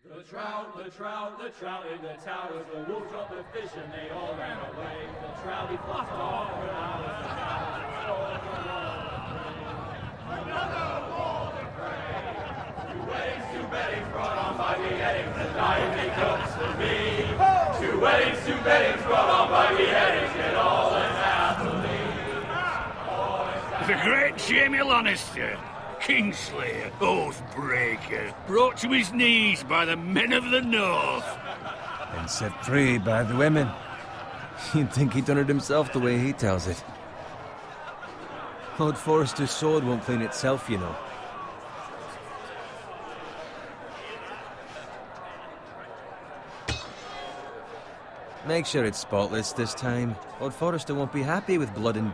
The trout in the towers, the wolves dropped the fish and they all ran away. The trout, he flopped off for hours, the towers, another war to pray. Two weddings brought on by beheadings, the dying make cooks for me. Two weddings brought on by beheadings, get all unhappily. The great Jaime Lannister, Kingslayer, Oathbreaker, brought to his knees by the men of the North. And set free by the women. You'd think he'd done it himself the way he tells it. Lord Forrester's sword won't clean itself, you know. Make sure it's spotless this time. Lord Forrester won't be happy with blood and...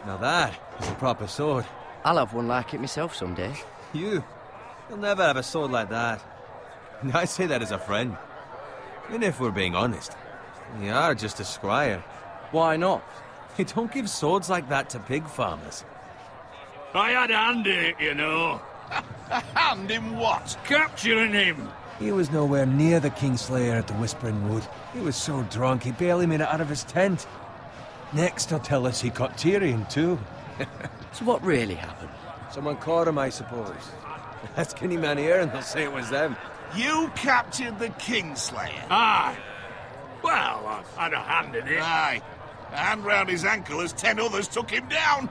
Now that is a proper sword. I'll have one like it myself someday. You'll never have a sword like that. I say that as a friend. And if we're being honest, you are just a squire. Why not? You don't give swords like that to pig farmers. I had a hand in it, you know. A hand in what? Capturing him. He was nowhere near the Kingslayer at the Whispering Wood. He was so drunk he barely made it out of his tent. Next he'll tell us he caught Tyrion too. So what really happened? Someone caught him, I suppose. Ask any man here and they'll say it was them. You captured the Kingslayer? Aye. Well, I had a hand in it. Aye. A hand round his ankle as 10 others took him down.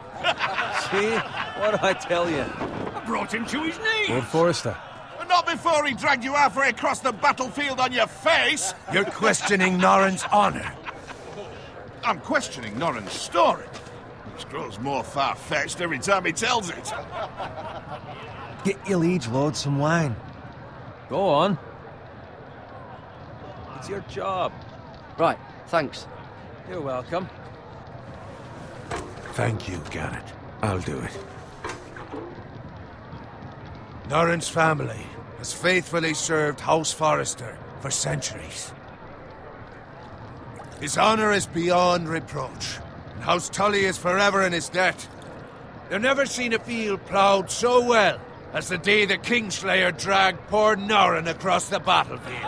See? What do I tell you? I brought him to his knees. Lord Forrester. But not before he dragged you halfway across the battlefield on your face. You're questioning Norrin's honor. I'm questioning Norrin's story, which grows more far-fetched every time he tells it. Get your liege lord some wine. Go on. It's your job. Right, thanks. You're welcome. Thank you, Garrett. I'll do it. Norrin's family has faithfully served House Forrester for centuries. His honor is beyond reproach, and House Tully is forever in his debt. They've never seen a field ploughed so well as the day the Kingslayer dragged poor Norrin across the battlefield.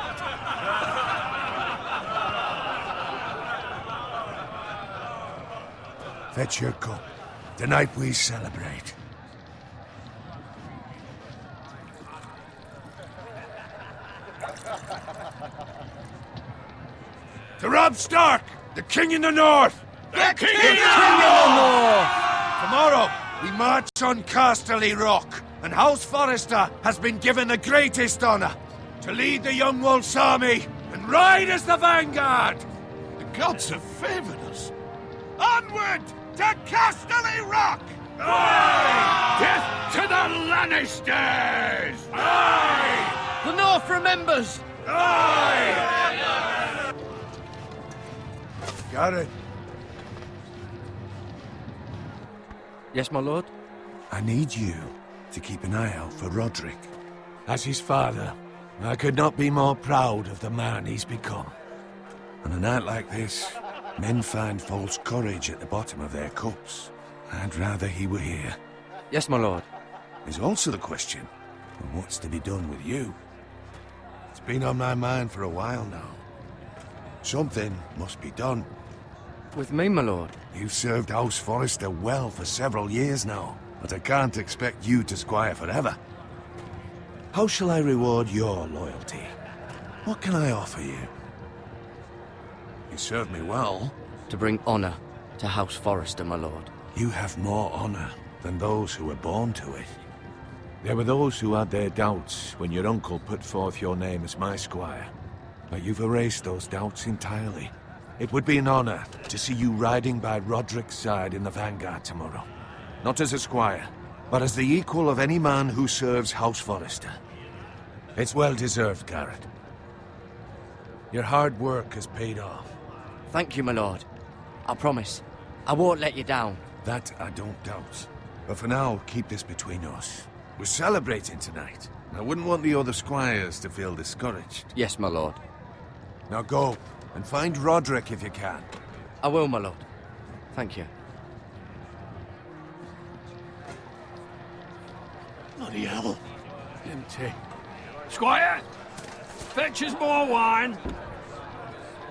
Fetch your cup. Tonight we celebrate. To Robb Stark, the King in the North! The King in the North! Tomorrow, we march on Casterly Rock, and House Forrester has been given the greatest honor to lead the Young Wolf's army and ride as the vanguard! The gods have favored us. Onward to Casterly Rock! Aye! Death to the Lannisters! Aye! The North remembers! Aye! Got it. Yes, my lord? I need you to keep an eye out for Roderick. As his father, I could not be more proud of the man he's become. On a night like this, men find false courage at the bottom of their cups. I'd rather he were here. Yes, my lord. There's also the question of what's to be done with you. It's been on my mind for a while now. Something must be done. With me, my lord? You've served House Forrester well for several years now, but I can't expect you to squire forever. How shall I reward your loyalty? What can I offer you? You served me well. To bring honor to House Forrester, my lord. You have more honor than those who were born to it. There were those who had their doubts when your uncle put forth your name as my squire. But you've erased those doubts entirely. It would be an honor to see you riding by Roderick's side in the vanguard tomorrow. Not as a squire, but as the equal of any man who serves House Forrester. It's well deserved, Garrett. Your hard work has paid off. Thank you, my lord. I promise. I won't let you down. That I don't doubt. But for now, keep this between us. We're celebrating tonight. I wouldn't want the other squires to feel discouraged. Yes, my lord. Now go, and find Roderick if you can. I will, my lord. Thank you. Bloody Bloody hell. Empty. Squire! Fetch us more wine!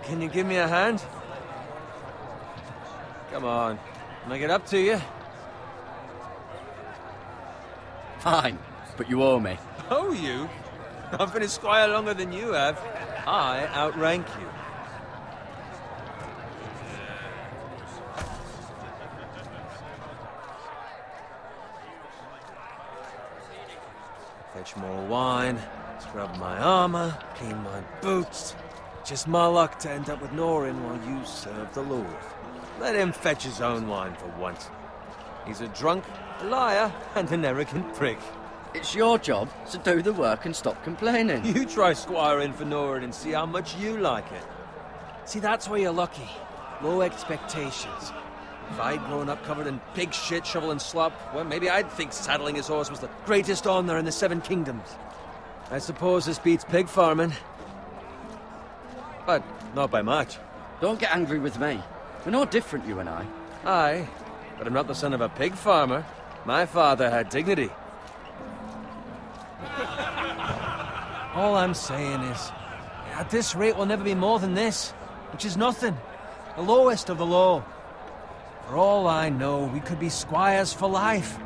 Can you give me a hand? Come on. Can I get up to you? Fine, but you owe me. Oh, you? I've been a squire longer than you have. I outrank you. Fetch more wine, scrub my armor, clean my boots. Just my luck to end up with Norin while you serve the Lord. Let him fetch his own wine for once. He's a drunk, a liar, and an arrogant prick. It's your job to do the work and stop complaining. You try squiring for Norin and see how much you like it. See, that's where you're lucky. Low expectations. If I'd grown up covered in pig shit, shovel and slop, well, maybe I'd think saddling his horse was the greatest honor in the Seven Kingdoms. I suppose this beats pig farming. But not by much. Don't get angry with me. We're no different, you and I. Aye, but I'm not the son of a pig farmer. My father had dignity. All I'm saying is, at this rate we'll never be more than this, which is nothing. The lowest of the low. For all I know, we could be squires for life.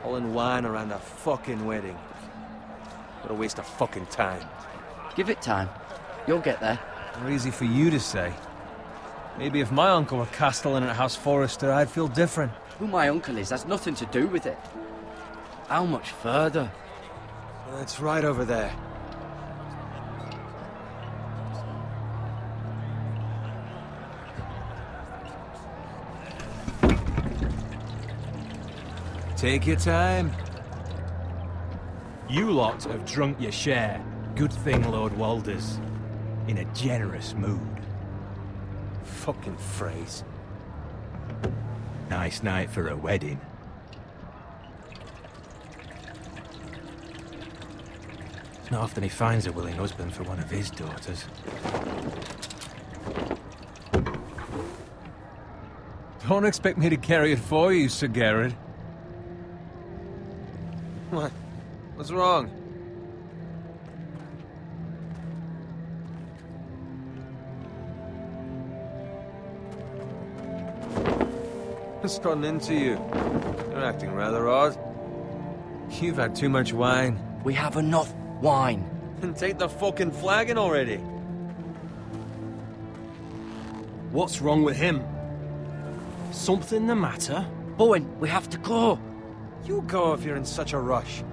Pulling wine around a fucking wedding. What a waste of fucking time. Give it time. You'll get there. Not easy for you to say. Maybe if my uncle were castellan at House Forrester, I'd feel different. Who my uncle is has nothing to do with it. How much further? It's right over there. Take your time. You lot have drunk your share. Good thing Lord Walder's in a generous mood. Fucking phrase. Nice night for a wedding. It's not often he finds a willing husband for one of his daughters. Don't expect me to carry it for you, Sir Garrett. What? What's wrong? What's gotten into you? You're acting rather odd. You've had too much wine. We have enough wine. Then take the fucking flagon already. What's wrong with him? Something the matter? Bowen, we have to go. You go if you're in such a rush.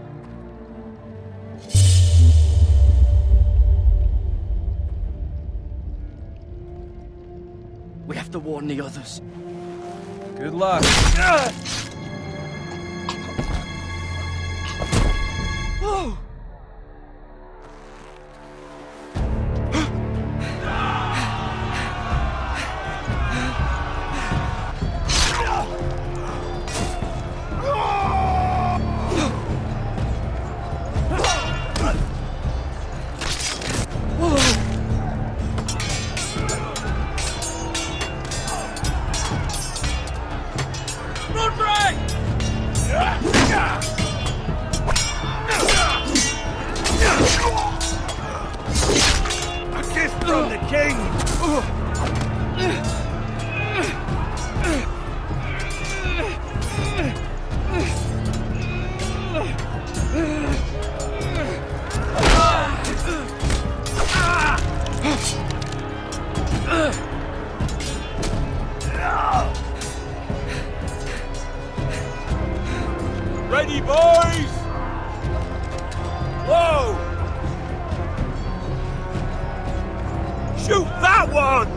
We have to warn the others. Good luck. Oh! From the king! Ready, boys! Whoa! Shoot that one!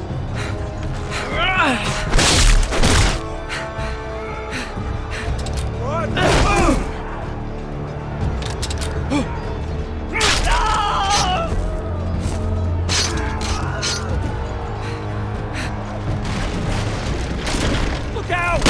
Look out!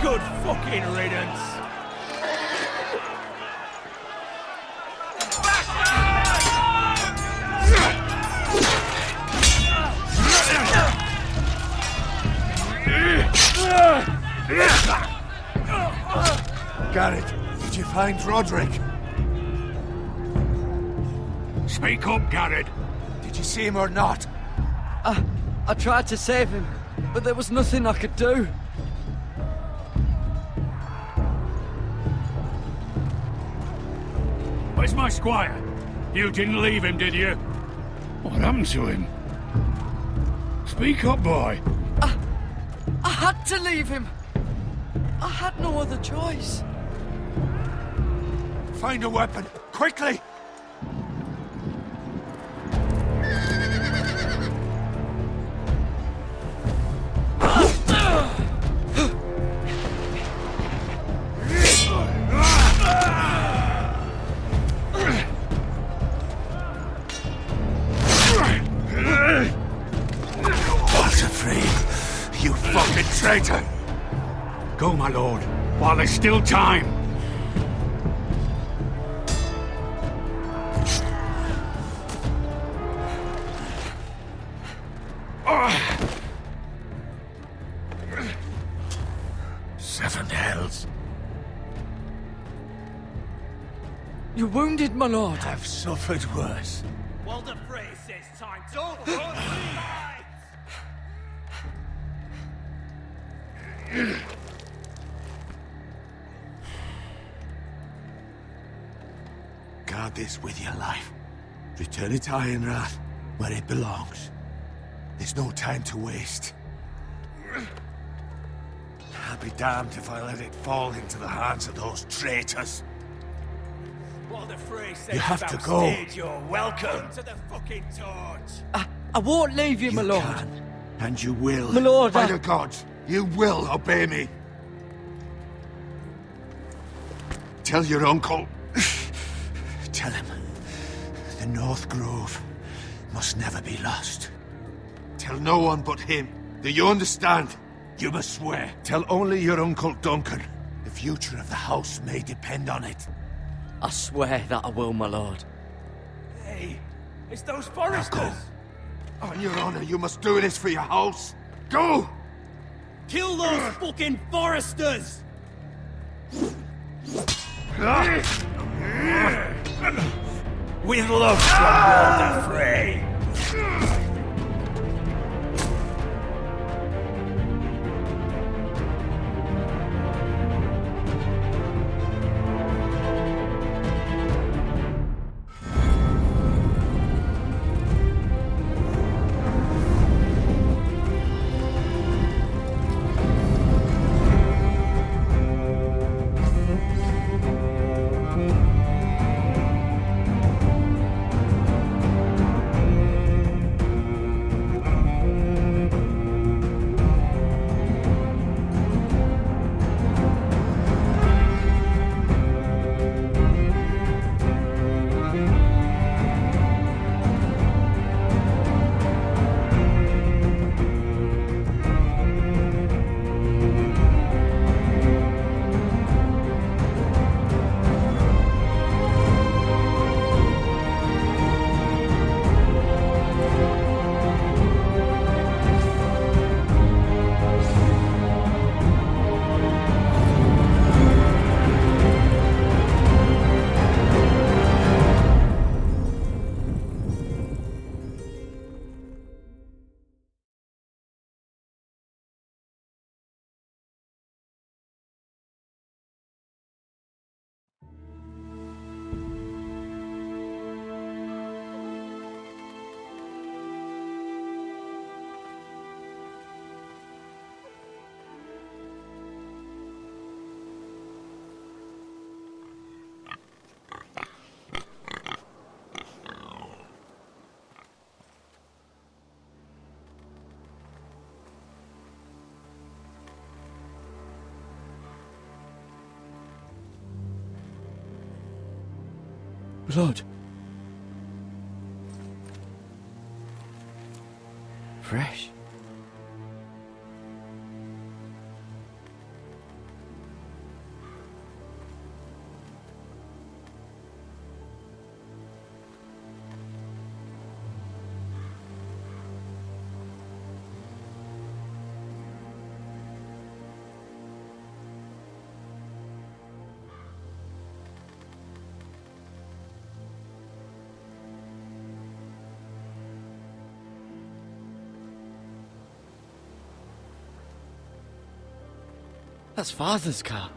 Good fucking riddance. Garrett, did you find Roderick? Speak up, Garrett. Did you see him or not? I tried to save him, but there was nothing I could do. Where's my squire? You didn't leave him, did you? What happened to him? Speak up, boy. I had to leave him. I had no other choice. Find a weapon, quickly! You fucking traitor! Go, my lord, while there's still time. Seven hells. You're wounded, my lord. I've suffered worse. Walder Frey says time. Don't hurt me! Guard this with your life. Return it to Ironrath, where it belongs. There's no time to waste. I'll be damned if I let it fall into the hands of those traitors. Walder Frey says You have to go. You're welcome to the fucking torch. I won't leave you, my lord. Can, and you will. My lord, By the gods, you will obey me. Tell your uncle. Tell him. The North Grove must never be lost. Tell no one but him. Do you understand? You must swear. Tell only your Uncle Duncan. The future of the house may depend on it. I swear that I will, my lord. Hey, it's those Now Forresters. go. On your honor, you must do this for your house. Go! Kill those fucking Forresters! With love from Walder Frey. Blood. Fresh. That's Father's car.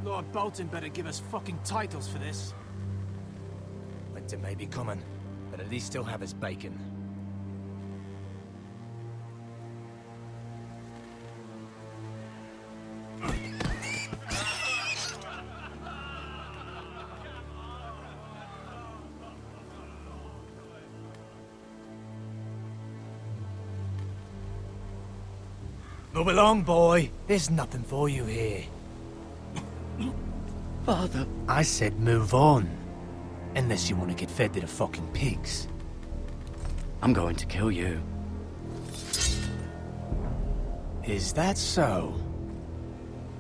Lord Bolton better give us fucking titles for this. Winter may be coming, but at least he'll have his bacon. Move along, boy. There's nothing for you here. Father, I said move on. Unless you want to get fed to the fucking pigs. I'm going to kill you. Is that so?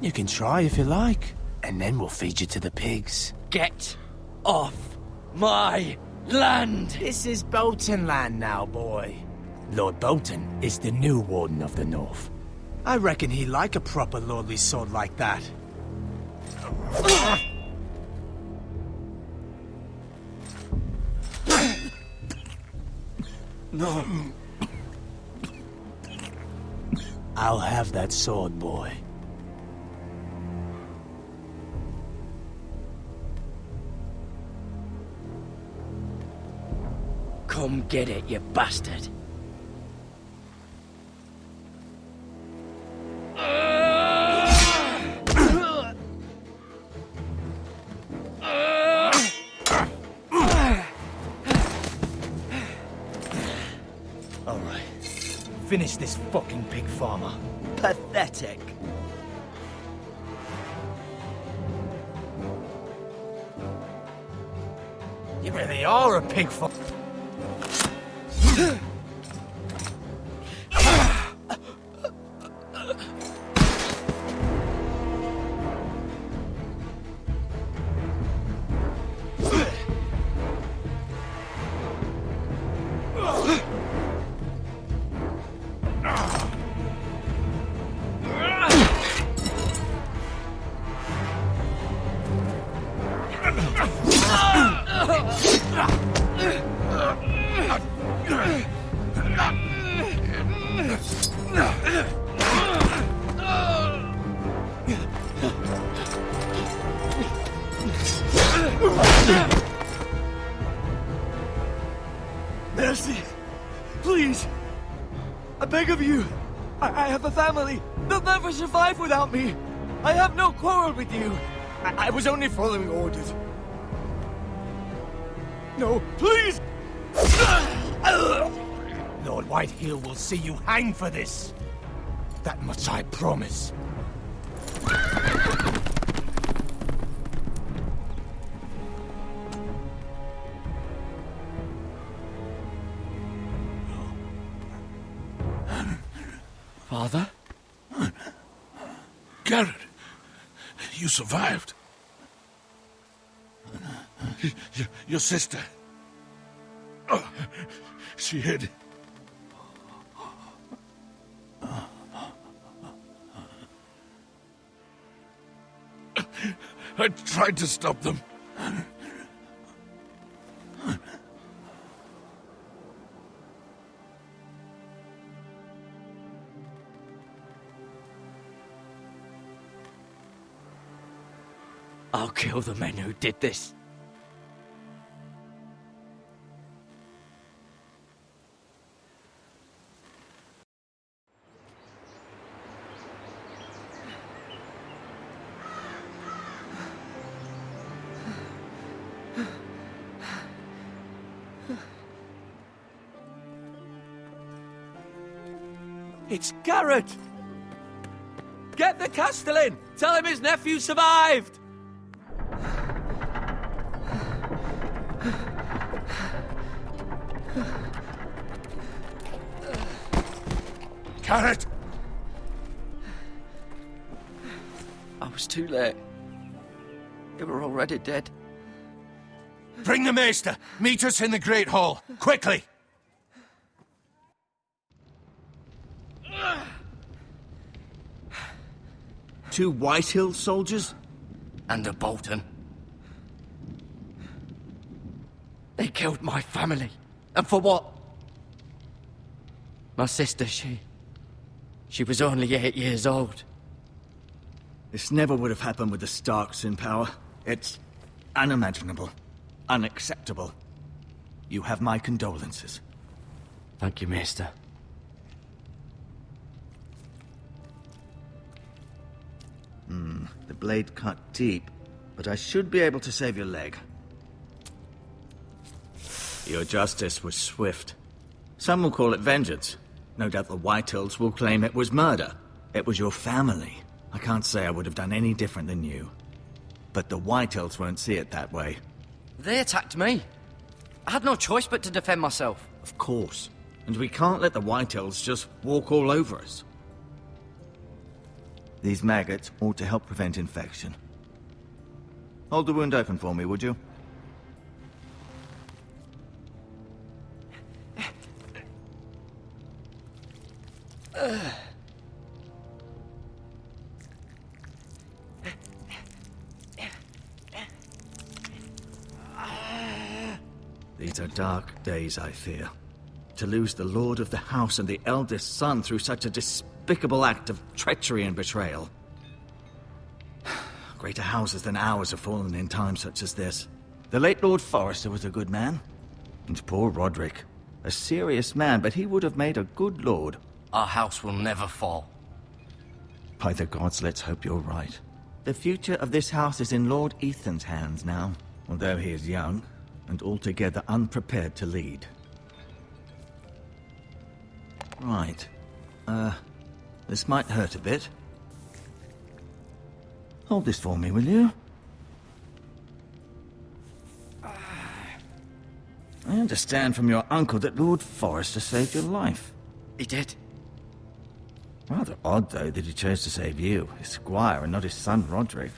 You can try if you like, and then we'll feed you to the pigs. Get off my land! This is Bolton land now, boy. Lord Bolton is the new Warden of the North. I reckon he'd like a proper lordly sword like that. No. I'll have that sword, boy. Come get it, you bastard. Alright. Finish this fucking pig farmer. Pathetic. You really are a pig farmer. Mercy! Please! I beg of you! I have a family! They'll never survive without me! I have no quarrel with you! I was only following orders. No, please! Lord Whitehill will see you hang for this. That much I promise. Father? Garrett, you survived. Your sister. Oh, she hid. I tried to stop them. I'll kill the men who did this. It's Garrett! Get the Castellan! Tell him his nephew survived! Carrot! I was too late. They were already dead. Bring the maester! Meet us in the Great Hall! Quickly! Two Whitehill soldiers? And a Bolton. They killed my family. And for what? My sister, she was only 8 years old. This never would have happened with the Starks in power. It's unimaginable. Unacceptable. You have my condolences. Thank you, Maester. The blade cut deep, but I should be able to save your leg. Your justice was swift. Some will call it vengeance. No doubt the Whitehills will claim it was murder. It was your family. I can't say I would have done any different than you. But the Whitehills won't see it that way. They attacked me. I had no choice but to defend myself. Of course. And we can't let the Whitehills just walk all over us. These maggots ought to help prevent infection. Hold the wound open for me, would you? These are dark days, I fear. To lose the Lord of the House and the eldest son through such a despicable act of treachery and betrayal. Greater houses than ours have fallen in times such as this. The late Lord Forrester was a good man. And poor Roderick. A serious man, but he would have made a good lord. Our house will never fall. By the gods, let's hope you're right. The future of this house is in Lord Ethan's hands now, although he is young and altogether unprepared to lead. Right. This might hurt a bit. Hold this for me, will you? I understand from your uncle that Lord Forrester saved your life. He did. Rather odd, though, that he chose to save you, his squire, and not his son, Roderick.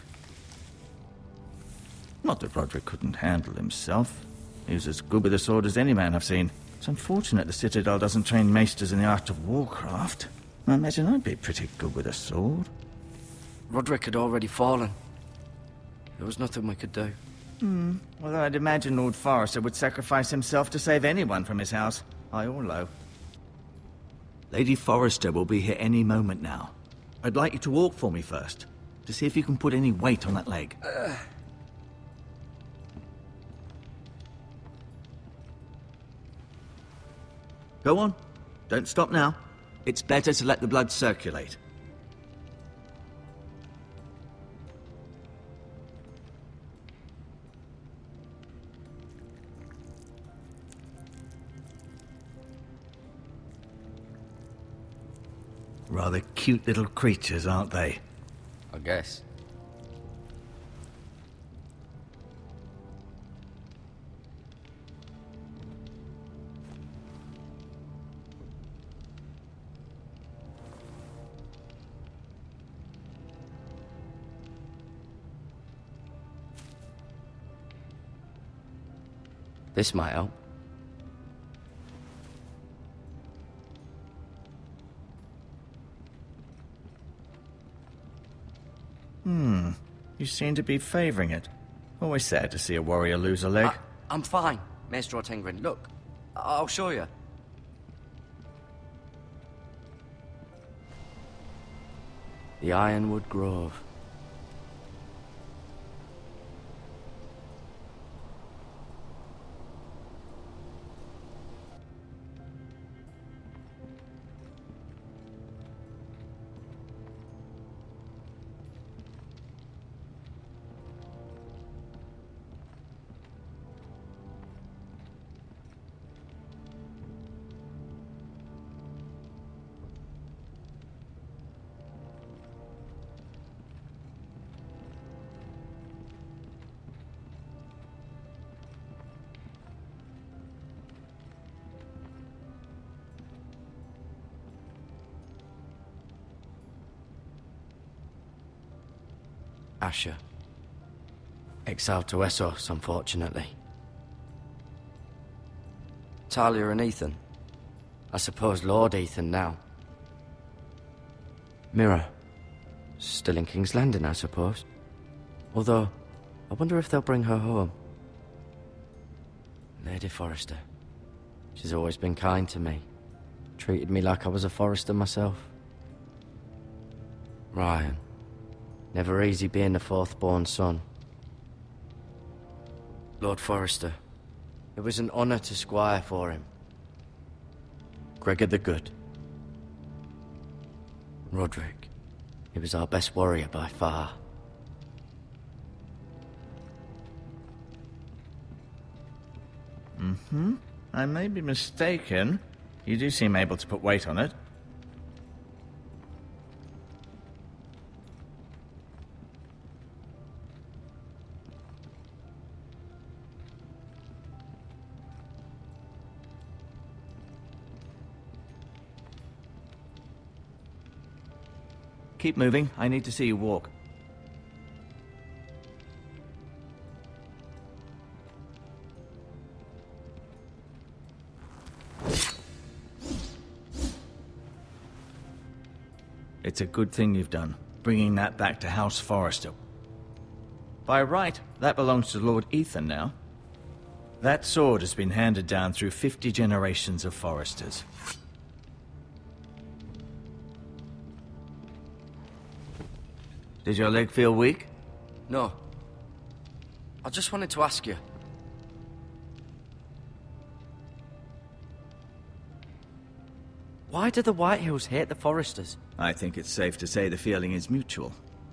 Not that Roderick couldn't handle himself. He was as good with a sword as any man I've seen. It's unfortunate the Citadel doesn't train maesters in the art of warcraft. I imagine I'd be pretty good with a sword. Roderick had already fallen. There was nothing we could do. Although I'd imagine Lord Forrester would sacrifice himself to save anyone from his house, high or low. Lady Forrester will be here any moment now. I'd like you to walk for me first, to see if you can put any weight on that leg. Go on. Don't stop now. It's better to let the blood circulate. Rather cute little creatures, aren't they? I guess. This might help. You seem to be favoring it. Always sad to see a warrior lose a leg. I'm fine, Maester Ortengrin. Look, I'll show you. The Ironwood Grove. Asher. Exiled to Westeros, unfortunately. Talia and Ethan. I suppose Lord Ethan now. Mira. Still in King's Landing, I suppose. Although, I wonder if they'll bring her home. Lady Forrester. She's always been kind to me. Treated me like I was a Forrester myself. Ryan. Never easy being the fourth-born son. Lord Forrester. It was an honor to squire for him. Gregor the Good. Roderick. He was our best warrior by far. I may be mistaken. You do seem able to put weight on it. Keep moving. I need to see you walk. It's a good thing you've done, bringing that back to House Forrester. By right, that belongs to Lord Ethan now. That sword has been handed down through 50 generations of Forresters. Did your leg feel weak? No. I just wanted to ask you. Why do the Whitehills hate the Forresters? I think it's safe to say the feeling is mutual.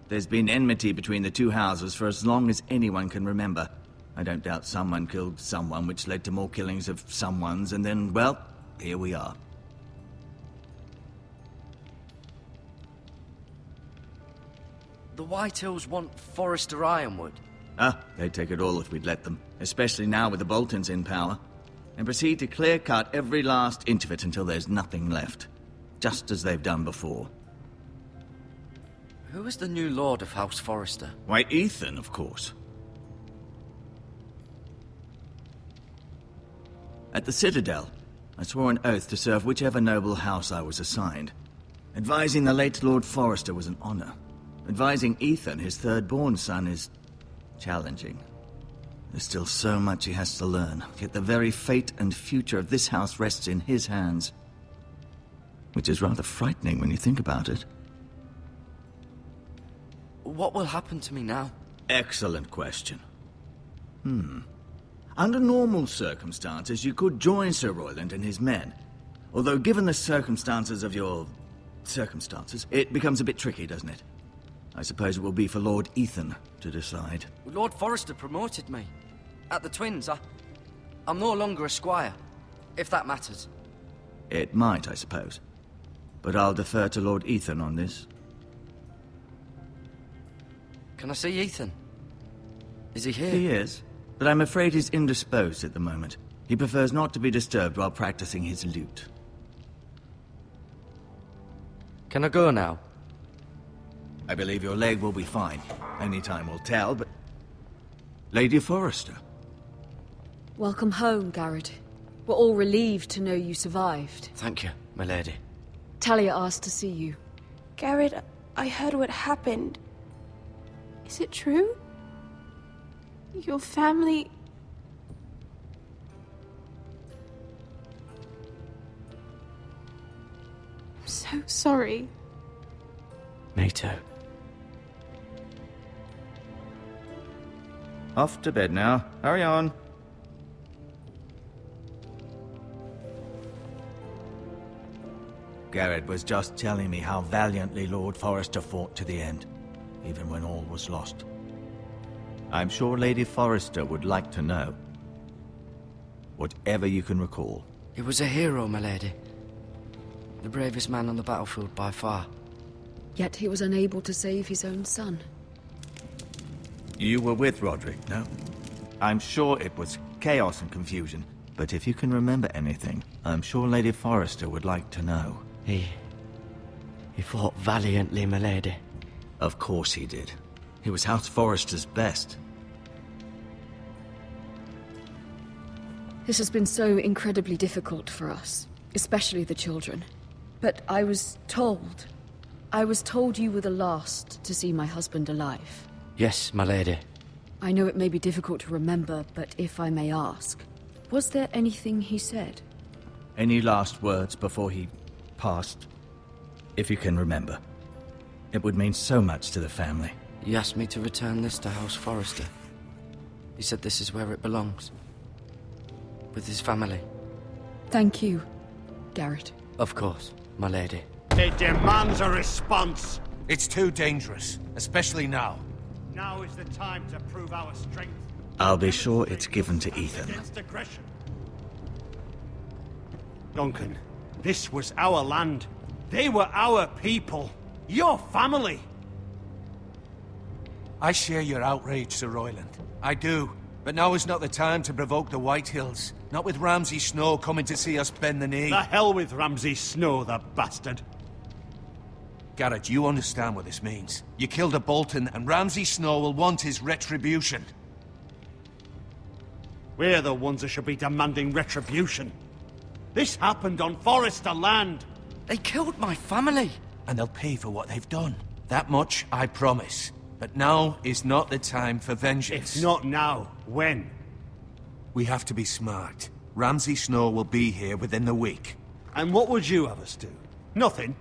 There's been enmity between the two houses for as long as anyone can remember. I don't doubt someone killed someone, which led to more killings of someones, and then, well, here we are. The Whitehills want Forrester Ironwood. They'd take it all if we'd let them, especially now with the Boltons in power, and proceed to clear-cut every last inch of it until there's nothing left, just as they've done before. Who is the new Lord of House Forrester? Why, Ethan, of course. At the Citadel, I swore an oath to serve whichever noble house I was assigned. Advising the late Lord Forrester was an honor. Advising Ethan, his third-born son, is challenging. There's still so much he has to learn, yet the very fate and future of this house rests in his hands. Which is rather frightening when you think about it. What will happen to me now? Excellent question. Under normal circumstances, you could join Sir Royland and his men. Although given the circumstances of your circumstances, it becomes a bit tricky, doesn't it? I suppose it will be for Lord Ethan to decide. Lord Forrester promoted me. At the Twins, I'm no longer a squire, if that matters. It might, I suppose. But I'll defer to Lord Ethan on this. Can I see Ethan? Is he here? He is, but I'm afraid he's indisposed at the moment. He prefers not to be disturbed while practicing his lute. Can I go now? I believe your leg will be fine. Only time will tell, but... Lady Forrester. Welcome home, Garrett. We're all relieved to know you survived. Thank you, my lady. Talia asked to see you. Garrett, I heard what happened. Is it true? Your family... I'm so sorry. Me too. Off to bed now. Hurry on. Garrett was just telling me how valiantly Lord Forrester fought to the end, even when all was lost. I'm sure Lady Forrester would like to know. Whatever you can recall. He was a hero, my lady. The bravest man on the battlefield by far. Yet he was unable to save his own son. You were with Roderick, no? I'm sure it was chaos and confusion, but if you can remember anything, I'm sure Lady Forrester would like to know. He fought valiantly, my lady. Of course he did. He was House Forrester's best. This has been so incredibly difficult for us, especially the children. But I was told you were the last to see my husband alive. Yes, my lady. I know it may be difficult to remember, but if I may ask, was there anything he said? Any last words before he passed? If you can remember. It would mean so much to the family. He asked me to return this to House Forrester. He said this is where it belongs. With his family. Thank you, Garrett. Of course, my lady. It demands a response. It's too dangerous, especially now. Now is the time to prove our strength. I'll be sure it's given to Ethan. Against aggression. Duncan, this was our land. They were our people. Your family. I share your outrage, Sir Royland. I do. But now is not the time to provoke the White Hills. Not with Ramsay Snow coming to see us bend the knee. The hell with Ramsay Snow, the bastard. Garrett, you understand what this means. You killed a Bolton, and Ramsay Snow will want his retribution. We're the ones that should be demanding retribution. This happened on Forrester land. They killed my family. And they'll pay for what they've done. That much I promise. But now is not the time for vengeance. If not now, when? We have to be smart. Ramsay Snow will be here within the week. And what would you have us do? Nothing?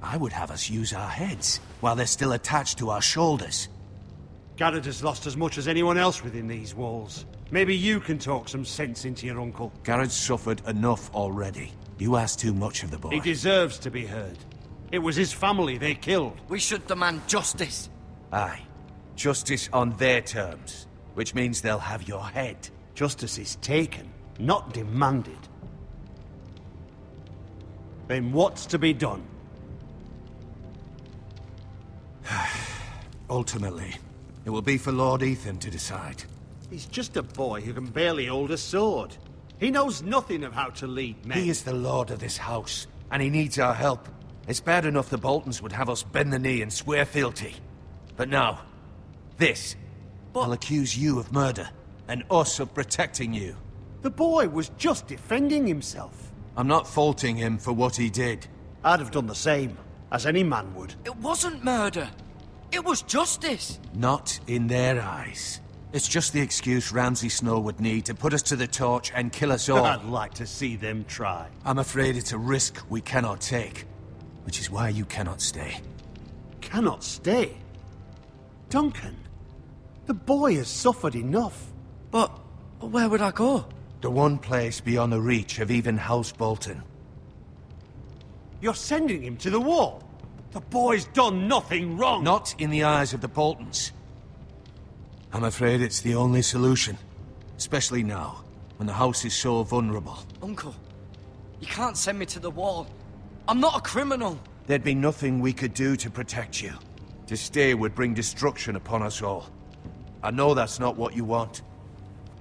I would have us use our heads, while they're still attached to our shoulders. Garrett has lost as much as anyone else within these walls. Maybe you can talk some sense into your uncle. Garrett's suffered enough already. You ask too much of the boy. He deserves to be heard. It was his family they killed. We should demand justice. Aye. Justice on their terms. Which means they'll have your head. Justice is taken, not demanded. Then what's to be done? Ultimately, it will be for Lord Ethan to decide. He's just a boy who can barely hold a sword. He knows nothing of how to lead men. He is the lord of this house, and he needs our help. It's bad enough the Boltons would have us bend the knee and swear fealty. But now, this. I'll accuse you of murder, and us of protecting you. The boy was just defending himself. I'm not faulting him for what he did. I'd have done the same, as any man would. It wasn't murder. It was justice. Not in their eyes. It's just the excuse Ramsay Snow would need to put us to the torch and kill us all. I'd like to see them try. I'm afraid it's a risk we cannot take. Which is why you cannot stay. Cannot stay? Duncan, the boy has suffered enough. But where would I go? The one place beyond the reach of even House Bolton. You're sending him to the wall? The boy's done nothing wrong! Not in the eyes of the Boltons. I'm afraid it's the only solution. Especially now, when the house is so vulnerable. Uncle, you can't send me to the wall. I'm not a criminal. There'd be nothing we could do to protect you. To stay would bring destruction upon us all. I know that's not what you want.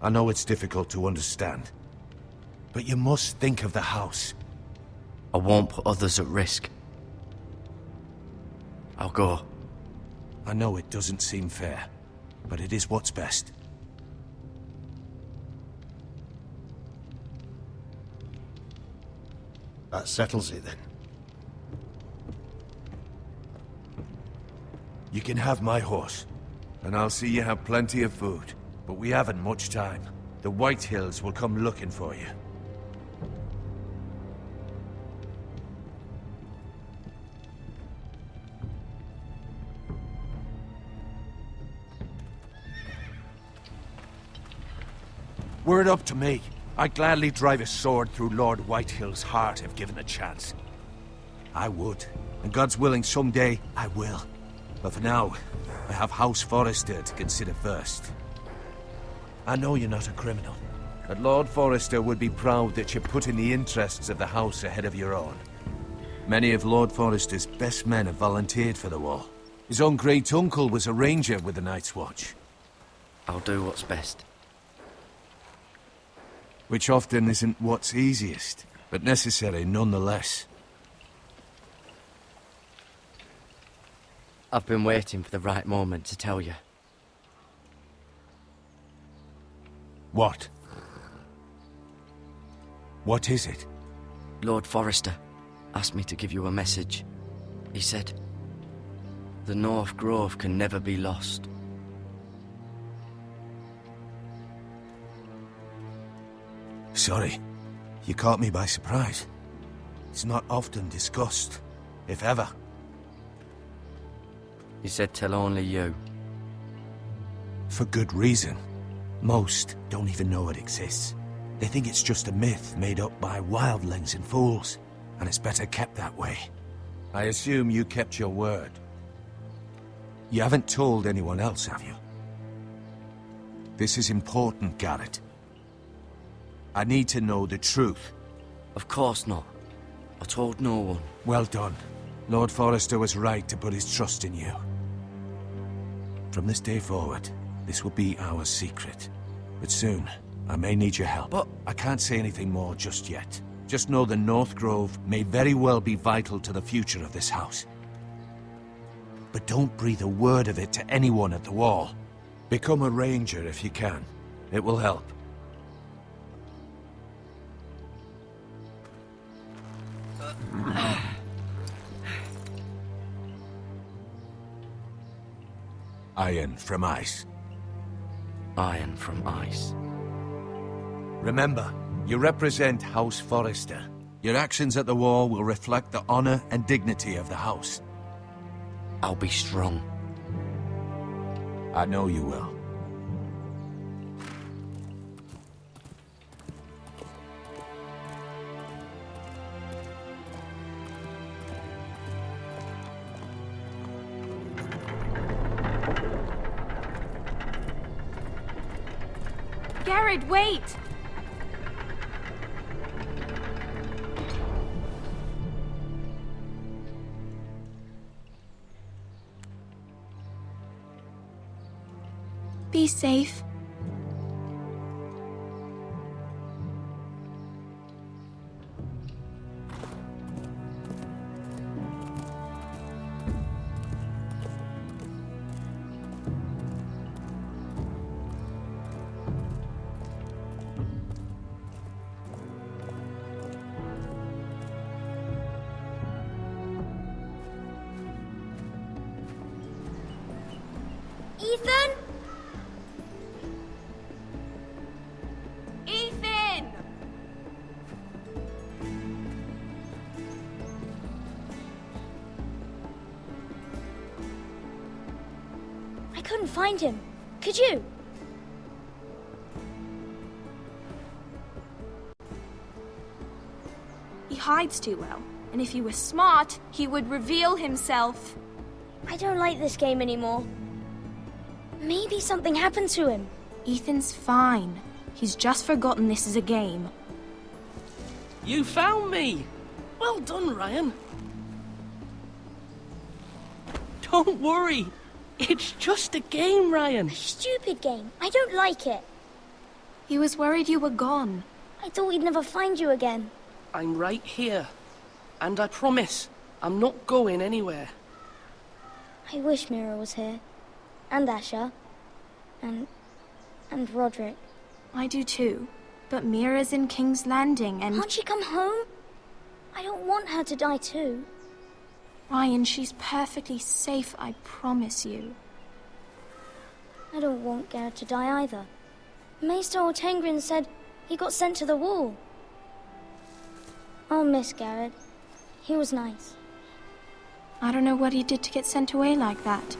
I know it's difficult to understand. But you must think of the house. I won't put others at risk. I'll go. I know it doesn't seem fair, but it is what's best. That settles it then. You can have my horse, and I'll see you have plenty of food. But we haven't much time. The White Hills will come looking for you. Were it up to me, I'd gladly drive a sword through Lord Whitehill's heart if given a chance. I would, and God's willing someday I will. But for now, I have House Forrester to consider first. I know you're not a criminal, but Lord Forrester would be proud that you put in the interests of the house ahead of your own. Many of Lord Forrester's best men have volunteered for the war. His own great-uncle was a ranger with the Night's Watch. I'll do what's best. Which often isn't what's easiest, but necessary nonetheless. I've been waiting for the right moment to tell you. What? What is it? Lord Forrester asked me to give you a message. He said, the North Grove can never be lost. Sorry. You caught me by surprise. It's not often discussed, if ever. He said tell only you. For good reason. Most don't even know it exists. They think it's just a myth made up by wildlings and fools, and it's better kept that way. I assume you kept your word. You haven't told anyone else, have you? This is important, Garrett. I need to know the truth. Of course not. I told no one. Well done. Lord Forrester was right to put his trust in you. From this day forward, this will be our secret. But soon, I may need your help. But I can't say anything more just yet. Just know the North Grove may very well be vital to the future of this house. But don't breathe a word of it to anyone at the Wall. Become a ranger if you can. It will help. Iron from ice. Iron from ice. Remember, you represent House Forrester. Your actions at the Wall will reflect the honor and dignity of the house. I'll be strong. I know you will. Garrett, wait! Be safe. Ethan? Ethan! I couldn't find him. Could you? He hides too well, and if he were smart, he would reveal himself. I don't like this game anymore. Maybe something happened to him. Ethan's fine. He's just forgotten this is a game. You found me! Well done, Ryan. Don't worry. It's just a game, Ryan. A stupid game. I don't like it. He was worried you were gone. I thought we'd never find you again. I'm right here. And I promise, I'm not going anywhere. I wish Mira was here. And Asher. And Roderick. I do too. But Mira's in King's Landing and... Can't she come home? I don't want her to die too. Ryan, she's perfectly safe, I promise you. I don't want Garrett to die either. Maester Ortengrin said he got sent to the Wall. I'll miss Garrett. He was nice. I don't know what he did to get sent away like that.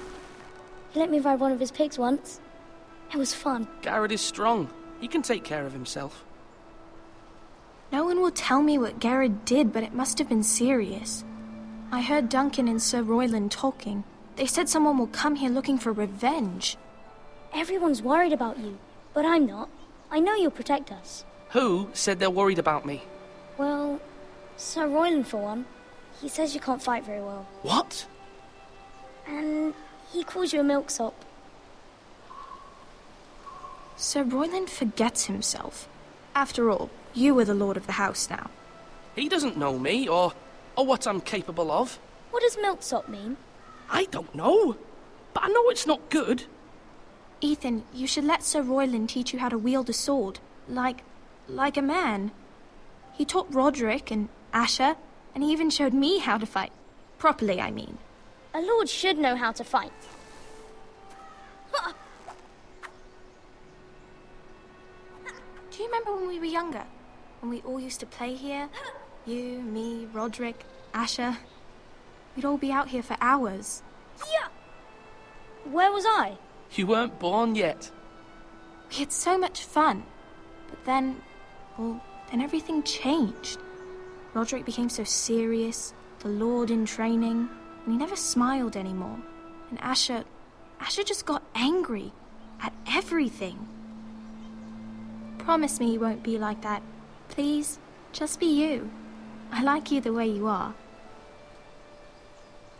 He let me ride one of his pigs once. It was fun. Garrett is strong. He can take care of himself. No one will tell me what Garrett did, but it must have been serious. I heard Duncan and Sir Royland talking. They said someone will come here looking for revenge. Everyone's worried about you, but I'm not. I know you'll protect us. Who said they're worried about me? Well, Sir Royland for one. He says you can't fight very well. What? And he calls you a milksop. Sir Royland forgets himself. After all, you are the lord of the house now. He doesn't know me, or what I'm capable of. What does milksop mean? I don't know, but I know it's not good. Ethan, you should let Sir Royland teach you how to wield a sword. Like a man. He taught Roderick and Asher, and he even showed me how to fight. Properly, I mean. A lord should know how to fight. Do you remember when we were younger? When we all used to play here? You, me, Roderick, Asher. We'd all be out here for hours. Yeah! Where was I? You weren't born yet. We had so much fun. But then, well, then everything changed. Roderick became so serious, the Lord in training, and he never smiled anymore. And Asher just got angry at everything. Promise me you won't be like that. Please, just be you. I like you the way you are.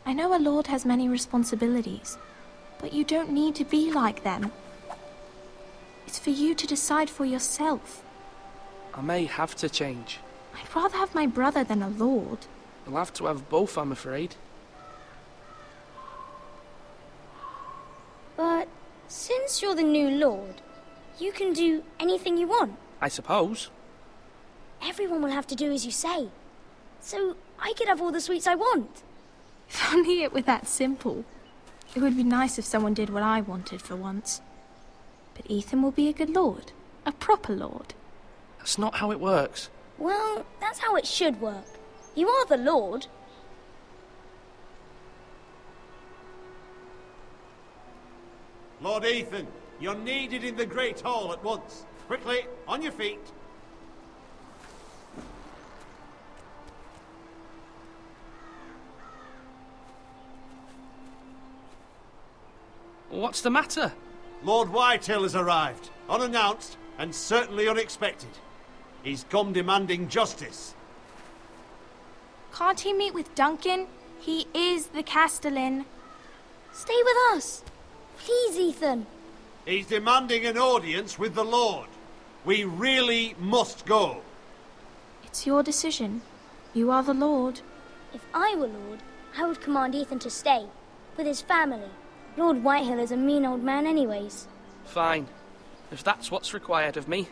I know a lord has many responsibilities, but you don't need to be like them. It's for you to decide for yourself. I may have to change. I'd rather have my brother than a lord. You'll have to have both, I'm afraid. But since you're the new lord, you can do anything you want. I suppose. Everyone will have to do as you say. So I could have all the sweets I want. If only it were that simple. It would be nice if someone did what I wanted for once. But Ethan will be a good lord. A proper lord. That's not how it works. Well, that's how it should work. You are the lord. Lord Ethan, you're needed in the Great Hall at once. Quickly, on your feet. What's the matter? Lord Whitehill has arrived, unannounced and certainly unexpected. He's come demanding justice. Can't he meet with Duncan? He is the Castellan. Stay with us. Please, Ethan. He's demanding an audience with the Lord. We really must go. It's your decision. You are the Lord. If I were lord, I would command Ethan to stay, with his family. Lord Whitehill is a mean old man anyways. Fine. If that's what's required of me.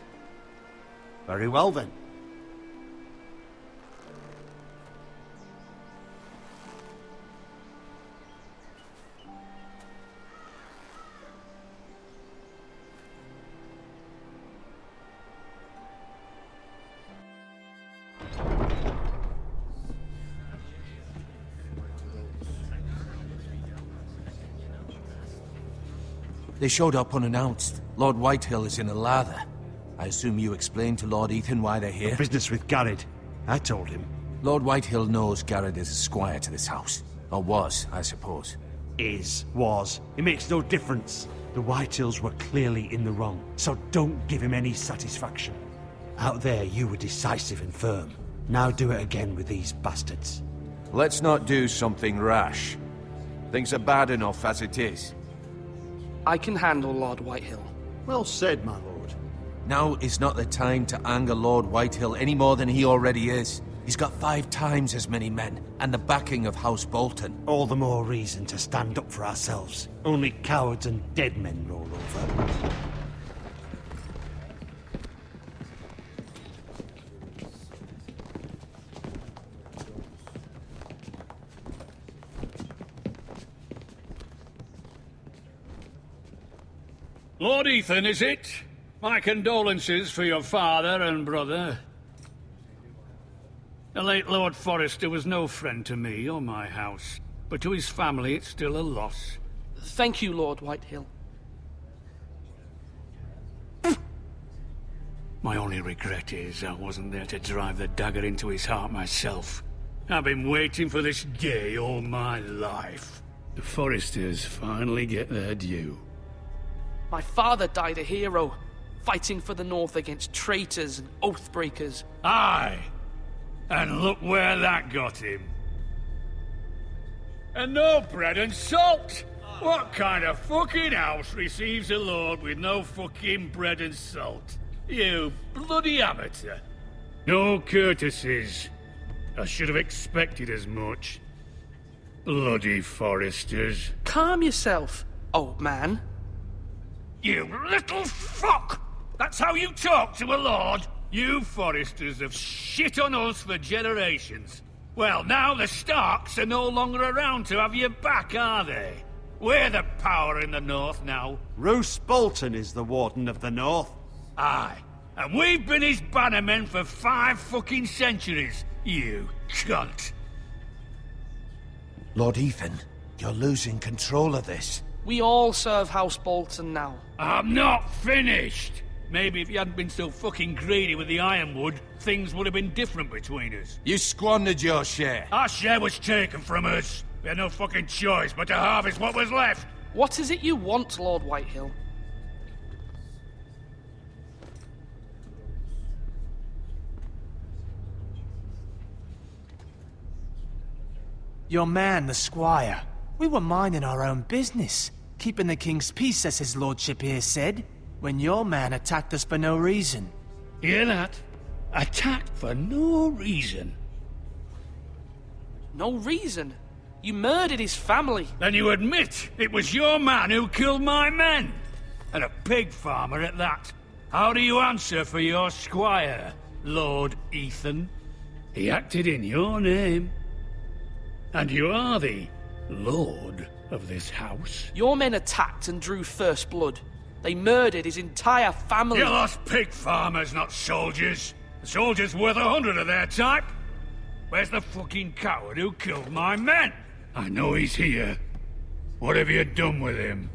Very well then. They showed up unannounced. Lord Whitehill is in a lather. I assume you explained to Lord Ethan why they're here? Business with Garrett. I told him. Lord Whitehill knows Garrett is a squire to this house. Or was, I suppose. Was. It makes no difference. The Whitehills were clearly in the wrong, so don't give him any satisfaction. Out there, you were decisive and firm. Now do it again with these bastards. Let's not do something rash. Things are bad enough as it is. I can handle Lord Whitehill. Well said, my lord. Now is not the time to anger Lord Whitehill any more than he already is. He's got 5 times as many men, and the backing of House Bolton. All the more reason to stand up for ourselves. Only cowards and dead men roll over. Lord Ethan, is it? My condolences for your father and brother. The late Lord Forrester was no friend to me or my house, but to his family it's still a loss. Thank you, Lord Whitehill. My only regret is I wasn't there to drive the dagger into his heart myself. I've been waiting for this day all my life. The Forresters finally get their due. My father died a hero, fighting for the North against traitors and oathbreakers. Aye! And look where that got him. And no bread and salt! What kind of fucking house receives a lord with no fucking bread and salt? You bloody amateur. No courtesies. I should have expected as much. Bloody Forresters. Calm yourself, old man. You little fuck! That's how you talk to a lord? You Forresters have shit on us for generations. Well, now the Starks are no longer around to have your back, are they? We're the power in the north now. Roose Bolton is the Warden of the North. Aye. And we've been his bannermen for 5 fucking centuries, you cunt. Lord Ethan, you're losing control of this. We all serve House Bolton now. I'm not finished! Maybe if you hadn't been so fucking greedy with the ironwood, things would have been different between us. You squandered your share. Our share was taken from us. We had no fucking choice but to harvest what was left. What is it you want, Lord Whitehill? Your man, the squire. We were minding our own business, keeping the king's peace, as his lordship here said, when your man attacked us for no reason. Hear that? Attacked for no reason. No reason? You murdered his family. Then you admit it was your man who killed my men. And a pig farmer at that. How do you answer for your squire, Lord Ethan? He acted in your name. And you are the lord of this house. Your men attacked and drew first blood. They murdered his entire family. You lost pig farmers, not soldiers. The soldiers worth 100 of their type. Where's the fucking coward who killed my men? I know he's here. What have you done with him?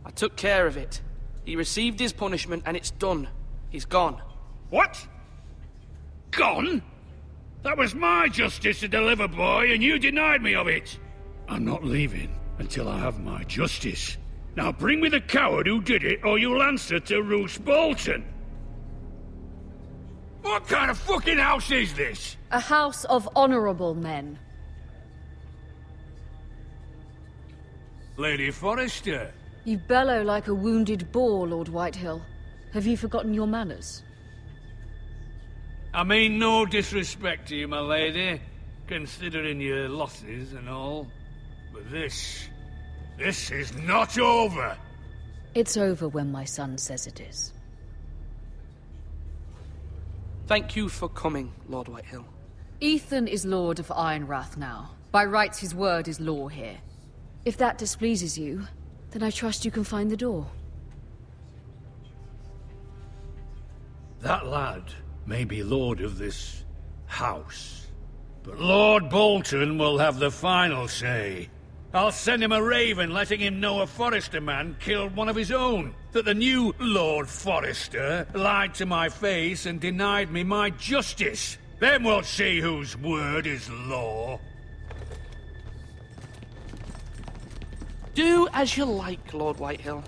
I took care of it. He received his punishment and it's done. He's gone. What? Gone? That was my justice to deliver, boy, and you denied me of it. I'm not leaving until I have my justice. Now bring me the coward who did it, or you'll answer to Roose Bolton. What kind of fucking house is this? A house of honorable men. Lady Forrester. You bellow like a wounded boar, Lord Whitehill. Have you forgotten your manners? I mean no disrespect to you, my lady, considering your losses and all. But this is not over. It's over when my son says it is. Thank you for coming, Lord Whitehill. Ethan is Lord of Ironrath now. By rights, his word is law here. If that displeases you, then I trust you can find the door. That lad may be lord of this house, but Lord Bolton will have the final say. I'll send him a raven letting him know a Forrester man killed one of his own, that the new Lord Forrester lied to my face and denied me my justice. Then we'll see whose word is law. Do as you like, Lord Whitehill.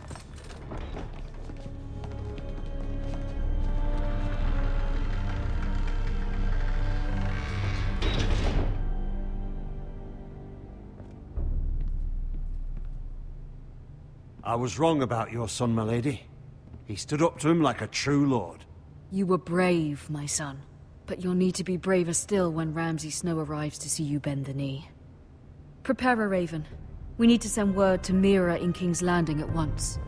I was wrong about your son, my lady. He stood up to him like a true lord. You were brave, my son. But you'll need to be braver still when Ramsay Snow arrives to see you bend the knee. Prepare a raven. We need to send word to Mira in King's Landing at once.